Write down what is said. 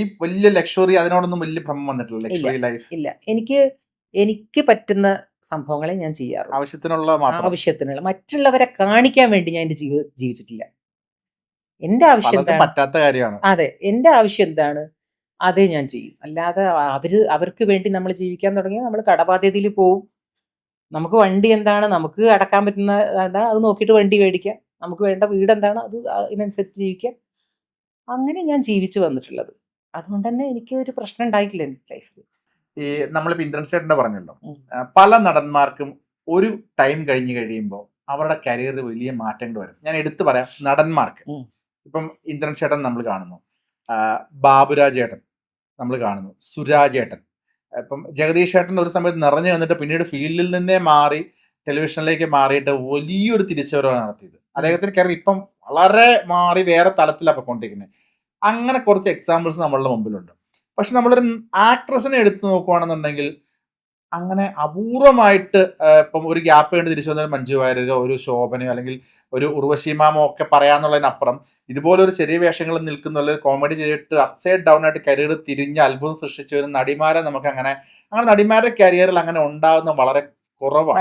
ഈ വലിയ ലക്ഷറി അതിനോടൊന്നും വലിയ ഭ്രമം വന്നിട്ടില്ല. ഇല്ല ലക്ഷറി ലൈഫ് ഇല്ല എനിക്ക് പറ്റുന്ന സംഭവങ്ങളെ ഞാൻ ചെയ്യാറുള്ളൂ. ആവശ്യത്തിനുള്ള മാത്രം. ആവശ്യത്തിനുള്ള മറ്റുള്ളവരെ കാണിക്കാൻ വേണ്ടി ഞാൻ എൻ്റെ ജീവിച്ചിട്ടില്ല. എൻ്റെ ആവശ്യം പലർക്കും എന്താണ്? പറ്റാത്ത കാര്യമാണ്. അതെ, എൻ്റെ ആവശ്യം എന്താണ് അതേ ഞാൻ ചെയ്യും. അല്ലാതെ അവർക്ക് വേണ്ടി നമ്മൾ ജീവിക്കാൻ തുടങ്ങിയാൽ നമ്മൾ കടബാധ്യതയിൽ പോവും. നമുക്ക് വണ്ടി എന്താണ്, നമുക്ക് അടക്കാൻ പറ്റുന്ന എന്താണ് അത് നോക്കിയിട്ട് വണ്ടി മേടിക്കാം. നമുക്ക് വേണ്ട വീട് എന്താണ് അത് അതിനനുസരിച്ച് ജീവിക്കാം. അങ്ങനെ ഞാൻ ജീവിച്ചു വന്നിട്ടുള്ളത്. അതുകൊണ്ട് തന്നെ എനിക്ക് ഒരു പ്രശ്നം ഉണ്ടായിട്ടില്ല എൻ്റെ ലൈഫിൽ. ഈ നമ്മളിപ്പോൾ ഇന്ദ്രൻ ചേട്ടൻ്റെ പറഞ്ഞല്ലോ, ഉം. പല നടന്മാർക്കും ഒരു ടൈം കഴിഞ്ഞ് കഴിയുമ്പോൾ അവരുടെ കരിയറിൽ വലിയ മാറ്റങ്ങൾ വരും. ഞാൻ എടുത്തു പറയാം നടന്മാർക്ക്. ഉം. ഇപ്പം ഇന്ദ്രൻ ചേട്ടൻ നമ്മൾ കാണുന്നു, ബാബുരാജ് ചേട്ടൻ നമ്മൾ കാണുന്നു, സുരാജ് ചേട്ടൻ, ഇപ്പം ജഗദീഷ് ചേട്ടൻ ഒരു സമയത്ത് നിറഞ്ഞു വന്നിട്ട് പിന്നീട് ഫീൽഡിൽ നിന്നേ മാറി ടെലിവിഷനിലേക്ക് മാറിയിട്ട് വലിയൊരു തിരിച്ചുവരവാണ് നടത്തിയത്. അദ്ദേഹത്തിന് കരിയർ ഇപ്പം വളരെ മാറി വേറെ തലത്തിലാണ് പോയിക്കൊണ്ടിരിക്കുന്നത്. അങ്ങനെ കുറച്ച് എക്സാമ്പിൾസ് നമ്മളുടെ മുമ്പിലുണ്ട്. പക്ഷെ നമ്മളൊരു ആക്ട്രസിനെ എടുത്തു നോക്കുകയാണെന്നുണ്ടെങ്കിൽ അങ്ങനെ അപൂർവമായിട്ട് ഇപ്പം ഒരു ഗ്യാപ്പ് കണ്ട് തിരിച്ചു വന്ന മഞ്ജു വാര്യരോ ഒരു ശോഭനയോ അല്ലെങ്കിൽ ഒരു ഉർവശി മാമോ ഒക്കെ പറയാന്നുള്ളതിനപ്പുറം ഇതുപോലെ ഒരു ചെറിയ വേഷങ്ങളിൽ നിൽക്കുന്ന കോമഡി ചെയ്തിട്ട് അപ്സൈഡ് ഡൗൺ ആയിട്ട് കരിയർ തിരിഞ്ഞ് അത്ഭുതം സൃഷ്ടിച്ച ഒരു നടിമാരെ നമുക്ക് അങ്ങനെ നടിമാരുടെ കരിയറിൽ അങ്ങനെ ഉണ്ടാകുന്ന വളരെ കുറവാണ്.